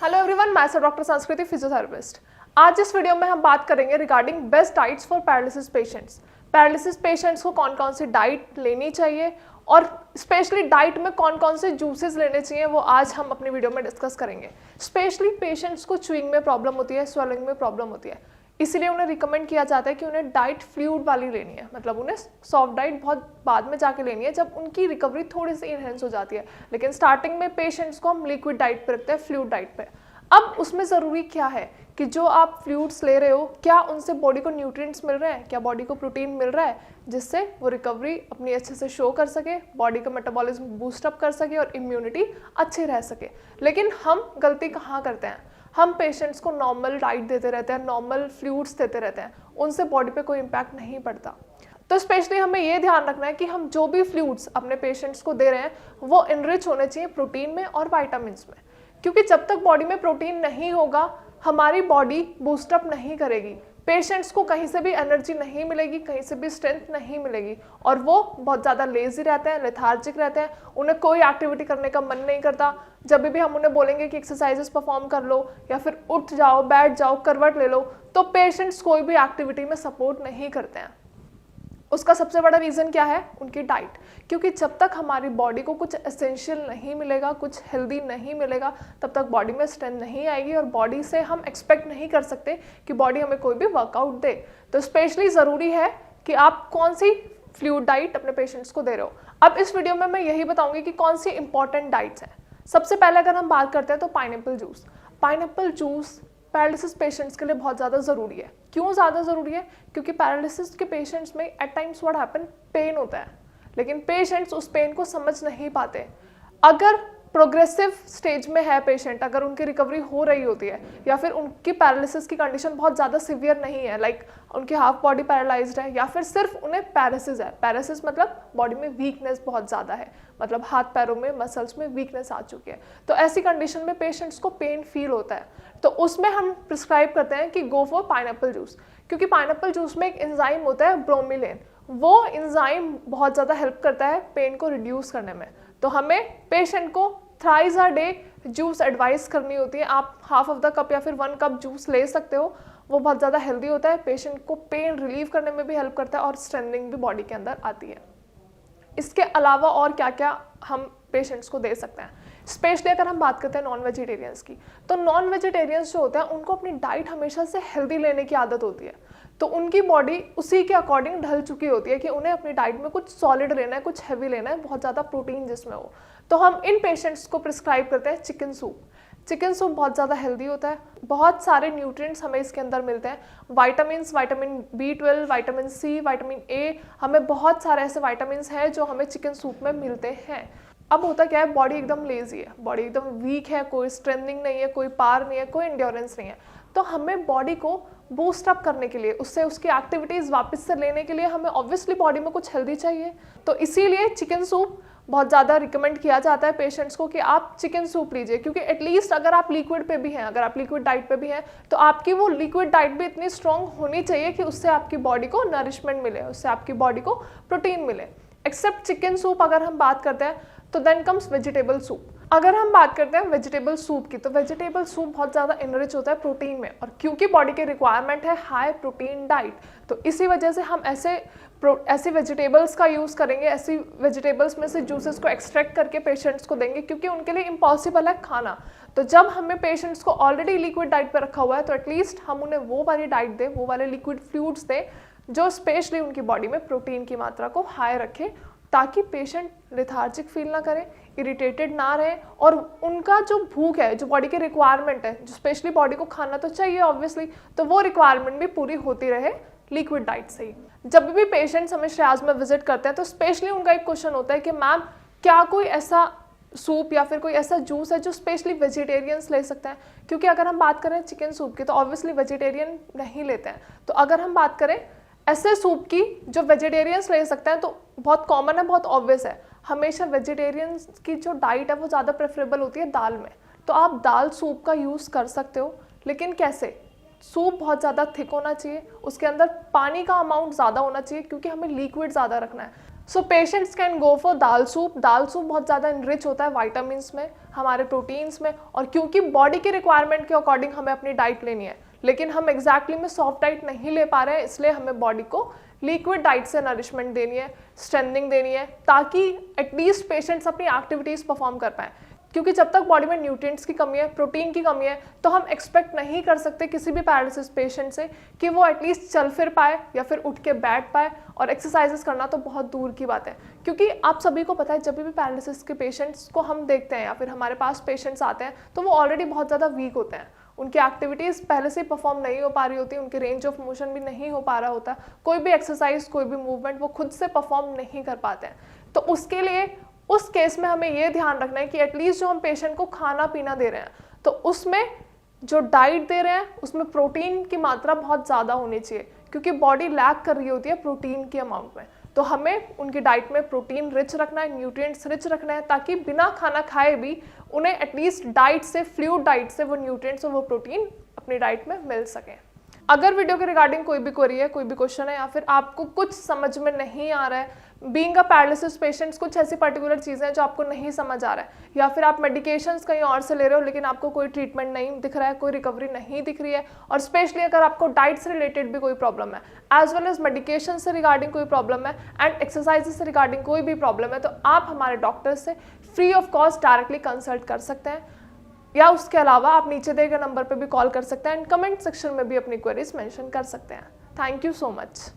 Hello everyone, मैं doctor संस्कृति, physiotherapist. आज इस वीडियो में हम बात करेंगे regarding best diets for paralysis patients. Paralysis patients को कौन कौन सी डाइट लेनी चाहिए और स्पेशली डाइट में कौन कौन से जूसेस लेने चाहिए, वो आज हम अपनी वीडियो में डिस्कस करेंगे। स्पेशली पेशेंट्स को च्यूइंग में प्रॉब्लम होती है, स्वेलिंग में प्रॉब्लम होती है, इसीलिए उन्हें रिकमेंड किया जाता है कि उन्हें डाइट फ्लूइड वाली लेनी है। मतलब उन्हें सॉफ्ट डाइट बहुत बाद में जाके लेनी है, जब उनकी रिकवरी थोड़ी सी इनहेंस हो जाती है। लेकिन स्टार्टिंग में पेशेंट्स को हम लिक्विड डाइट पे रखते हैं, फ्लूइड डाइट पे। अब उसमें ज़रूरी क्या है कि जो आप फ्लूइड्स ले रहे हो, क्या उनसे बॉडी को न्यूट्रिएंट्स मिल रहे हैं, क्या बॉडी को प्रोटीन मिल रहा है, जिससे वो रिकवरी अपनी अच्छे से शो कर सके, बॉडी का मेटाबॉलिज्म बूस्टअप कर सके और इम्यूनिटी अच्छी रह सके। लेकिन हम गलती कहाँ करते हैं, हम पेशेंट्स को नॉर्मल डाइट देते रहते हैं, नॉर्मल फ्लूइड्स देते रहते हैं, उनसे बॉडी पे कोई इम्पैक्ट नहीं पड़ता। तो स्पेशली हमें ये ध्यान रखना है कि हम जो भी फ्लूइड्स अपने पेशेंट्स को दे रहे हैं वो इनरिच होने चाहिए प्रोटीन में और विटामिन्स में, क्योंकि जब तक बॉडी में प्रोटीन नहीं होगा हमारी बॉडी बूस्टअप नहीं करेगी। पेशेंट्स को कहीं से भी एनर्जी नहीं मिलेगी, कहीं से भी स्ट्रेंथ नहीं मिलेगी और वो बहुत ज़्यादा लेजी रहते हैं, लेथार्जिक रहते हैं, उन्हें कोई एक्टिविटी करने का मन नहीं करता। जब भी हम उन्हें बोलेंगे कि एक्सरसाइजेस परफॉर्म कर लो या फिर उठ जाओ, बैठ जाओ, करवट ले लो, तो पेशेंट्स कोई भी एक्टिविटी में सपोर्ट नहीं करते हैं। उसका सबसे बड़ा रीज़न क्या है? उनकी डाइट। क्योंकि जब तक हमारी बॉडी को कुछ एसेंशियल नहीं मिलेगा, कुछ हेल्दी नहीं मिलेगा, तब तक बॉडी में स्ट्रेंथ नहीं आएगी और बॉडी से हम एक्सपेक्ट नहीं कर सकते कि बॉडी हमें कोई भी वर्कआउट दे। तो स्पेशली ज़रूरी है कि आप कौन सी फ्लूइड डाइट अपने पेशेंट्स को दे रहे हो। अब इस वीडियो में मैं यही बताऊंगी कि कौन सी इंपॉर्टेंट डाइट्स हैं। सबसे पहले अगर हम बात करते हैं तो pineapple juice. Pineapple juice paralysis patients के लिए बहुत ज़्यादा ज़रूरी है। क्यों ज़्यादा ज़रूरी है? क्योंकि पैरालिसिस के पेशेंट्स में at times what happen, pain होता है, लेकिन पेशेंट्स उस पेन को समझ नहीं पाते। अगर प्रोग्रेसिव स्टेज में है पेशेंट, अगर उनकी रिकवरी हो रही होती है या फिर उनकी पैरालिसिस की कंडीशन बहुत ज़्यादा सिवियर नहीं है, लाइक उनकी हाफ बॉडी पैरालाइज्ड है या फिर सिर्फ उन्हें पैरालिसिस है, पैरालिसिस मतलब बॉडी में वीकनेस बहुत ज़्यादा है, मतलब हाथ पैरों में मसल्स में वीकनेस आ चुकी है, तो ऐसी कंडीशन में पेशेंट्स को पेन फील होता है। तो उसमें हम प्रिस्क्राइब करते हैं कि गो फॉर पाइनएप्पल जूस, क्योंकि पाइनएप्पल जूस में एक एंजाइम होता है ब्रोमिलेन, वो एंजाइम बहुत ज़्यादा हेल्प करता है पेन को रिड्यूस करने में। तो हमें पेशेंट को thrice a day juice advice करनी होती है। आप हाफ ऑफ द कप या फिर 1 कप जूस ले सकते हो, वो बहुत ज़्यादा हेल्दी होता है, पेशेंट को पेन रिलीव करने में भी हेल्प करता है और स्ट्रेंथनिंग भी बॉडी के अंदर आती है। इसके अलावा और क्या क्या हम पेशेंट्स को दे सकते हैं? स्पेशली अगर हम बात करते हैं नॉन वेजिटेरियंस की, तो नॉन वेजिटेरियंस जो होते हैं उनको अपनी डाइट हमेशा से हेल्दी लेने की आदत होती है। तो उनकी बॉडी उसी के अकॉर्डिंग ढल चुकी होती है कि उन्हें अपनी डाइट में कुछ सॉलिड लेना है, कुछ हैवी लेना है, बहुत ज़्यादा प्रोटीन जिसमें हो। तो हम इन पेशेंट्स को प्रिस्क्राइब करते हैं चिकन सूप। चिकन सूप बहुत ज़्यादा हेल्दी होता है, बहुत सारे न्यूट्रिएंट्स हमें इसके अंदर मिलते हैं, vitamins, vitamin B12, vitamin C, vitamin A, हमें बहुत सारे ऐसे विटामिन्स हैं जो हमें चिकन सूप में मिलते हैं। अब होता क्या है, बॉडी एकदम लेजी है, बॉडी एकदम वीक है, कोई स्ट्रेंथनिंग नहीं है, कोई पावर नहीं है, कोई एंड्योरेंस नहीं है, तो हमें बॉडी को बूस्ट अप करने के लिए, उससे उसकी एक्टिविटीज़ वापस से लेने के लिए हमें ऑब्वियसली बॉडी में कुछ हेल्दी चाहिए। तो इसीलिए चिकन सूप बहुत ज़्यादा रिकमेंड किया जाता है पेशेंट्स को कि आप चिकन सूप लीजिए, क्योंकि एटलीस्ट अगर आप लिक्विड पे भी हैं, अगर आप लिक्विड डाइट पे भी हैं, तो आपकी वो लिक्विड डाइट भी इतनी स्ट्रॉन्ग होनी चाहिए कि उससे आपकी बॉडी को नरिशमेंट मिले, उससे आपकी बॉडी को प्रोटीन मिले। एक्सेप्ट चिकन सूप अगर हम बात करते हैं तो देन कम्स वेजिटेबल सूप। अगर हम बात करते हैं वेजिटेबल सूप की, तो वेजिटेबल सूप बहुत ज़्यादा इनरिच होता है प्रोटीन में, और क्योंकि बॉडी की रिक्वायरमेंट है हाई प्रोटीन डाइट, तो इसी वजह से हम ऐसी वेजिटेबल्स का यूज़ करेंगे, ऐसी वेजिटेबल्स में से जूसेस को एक्सट्रैक्ट करके पेशेंट्स को देंगे, क्योंकि उनके लिए इम्पॉसिबल है खाना। तो जब हमें पेशेंट्स को ऑलरेडी लिक्विड डाइट पर रखा हुआ है, तो एटलीस्ट हम उन्हें वो वाली डाइट दें, वो वाले लिक्विड फ्लूइड्स दें जो स्पेशली उनकी बॉडी में प्रोटीन की मात्रा को हाई रखे, ताकि पेशेंट लेथार्जिक फील ना करें, इरिटेटेड ना रहे, और उनका जो भूख है, जो बॉडी की रिक्वायरमेंट है, जो स्पेशली बॉडी को खाना तो चाहिए ऑब्वियसली, तो वो रिक्वायरमेंट भी पूरी होती रहे लिक्विड डाइट से ही। जब भी पेशेंट्स हमें श्रेयाज में विजिट करते हैं तो स्पेशली उनका एक क्वेश्चन होता है कि मैम क्या कोई ऐसा सूप या फिर कोई ऐसा जूस है जो स्पेशली वेजिटेरियंस ले सकते हैं? क्योंकि अगर हम बात करें चिकन सूप की तो ऑब्वियसली वेजिटेरियन नहीं लेते हैं, तो अगर हम बात करें ऐसे सूप की जो वेजिटेरियंस ले सकते हैं, तो बहुत कॉमन है, बहुत ऑब्वियस है, हमेशा वेजिटेरियंस की जो डाइट है वो ज़्यादा प्रेफरेबल होती है दाल में। तो आप दाल सूप का यूज़ कर सकते हो, लेकिन कैसे? सूप बहुत ज़्यादा थिक होना चाहिए, उसके अंदर पानी का अमाउंट ज़्यादा होना चाहिए, क्योंकि हमें लिक्विड ज़्यादा रखना है। So patients can go for dal soup. दाल सूप बहुत ज़्यादा इनरिच होता है वाइटामिन्स में, हमारे प्रोटीन्स में, और क्योंकि बॉडी की रिक्वायरमेंट के अकॉर्डिंग हमें अपनी डाइट लेनी है, लेकिन हम एग्जैक्टली में सॉफ्ट डाइट नहीं ले पा रहे हैं, इसलिए हमें बॉडी को लिक्विड डाइट से नरिशमेंट देनी है, स्ट्रेंथनिंग देनी है, ताकि एटलीस्ट पेशेंट्स अपनी एक्टिविटीज़ परफॉर्म कर पाएँ। क्योंकि जब तक बॉडी में न्यूट्रिएंट्स की कमी है, प्रोटीन की कमी है, तो हम एक्सपेक्ट नहीं कर सकते किसी भी पैरालिसिस पेशेंट से कि वो एटलीस्ट चल फिर पाए या फिर उठ के बैठ पाए, और एक्सरसाइजेस करना तो बहुत दूर की बात है। क्योंकि आप सभी को पता है, जब भी पैरालिसिस के पेशेंट्स को हम देखते हैं या फिर हमारे पास पेशेंट्स आते हैं, तो वो ऑलरेडी बहुत ज़्यादा वीक होते हैं, उनकी एक्टिविटीज़ पहले से परफॉर्म नहीं हो पा रही होती, उनकी रेंज ऑफ मोशन भी नहीं हो पा रहा होता, कोई भी एक्सरसाइज, कोई भी मूवमेंट वो खुद से परफॉर्म नहीं कर पाते हैं। तो उसके लिए उस केस में हमें ये ध्यान रखना है कि एटलीस्ट जो हम पेशेंट को खाना पीना दे रहे हैं, तो उसमें जो डाइट दे रहे हैं उसमें प्रोटीन की मात्रा बहुत ज़्यादा होनी चाहिए, क्योंकि बॉडी लैक कर रही होती है प्रोटीन के अमाउंट में। तो हमें उनकी डाइट में प्रोटीन रिच रखना है, न्यूट्रिएंट्स रिच रखना है, ताकि बिना खाना खाए भी उन्हें एटलीस्ट डाइट से, फ्लूइड डाइट से वो न्यूट्रिएंट्स और वो प्रोटीन अपनी डाइट में मिल सकें। अगर वीडियो के रिगार्डिंग कोई भी क्वेरी है, कोई भी क्वेश्चन है, या फिर आपको कुछ समझ में नहीं आ रहा है, बीइंग अ पैरालिसिस पेशेंट्स कुछ ऐसी पर्टिकुलर चीज़ें हैं जो आपको नहीं समझ आ रहा है, या फिर आप मेडिकेशंस कहीं और से ले रहे हो लेकिन आपको कोई ट्रीटमेंट नहीं दिख रहा है, कोई रिकवरी नहीं दिख रही है, और स्पेशली अगर आपको डाइट से रिलेटेड भी कोई प्रॉब्लम है, एज वेल एज मेडिकेशन से रिगार्डिंग कोई प्रॉब्लम है, एंड एक्सरसाइजेस से रिगार्डिंग कोई भी प्रॉब्लम है, तो आप हमारे डॉक्टर से free of cost directly consult कर सकते हैं, या उसके अलावा आप नीचे दिए गए नंबर पर भी कॉल कर सकते हैं, एंड कमेंट सेक्शन में भी अपनी क्वेरीज मेंशन कर सकते हैं। Thank you so much.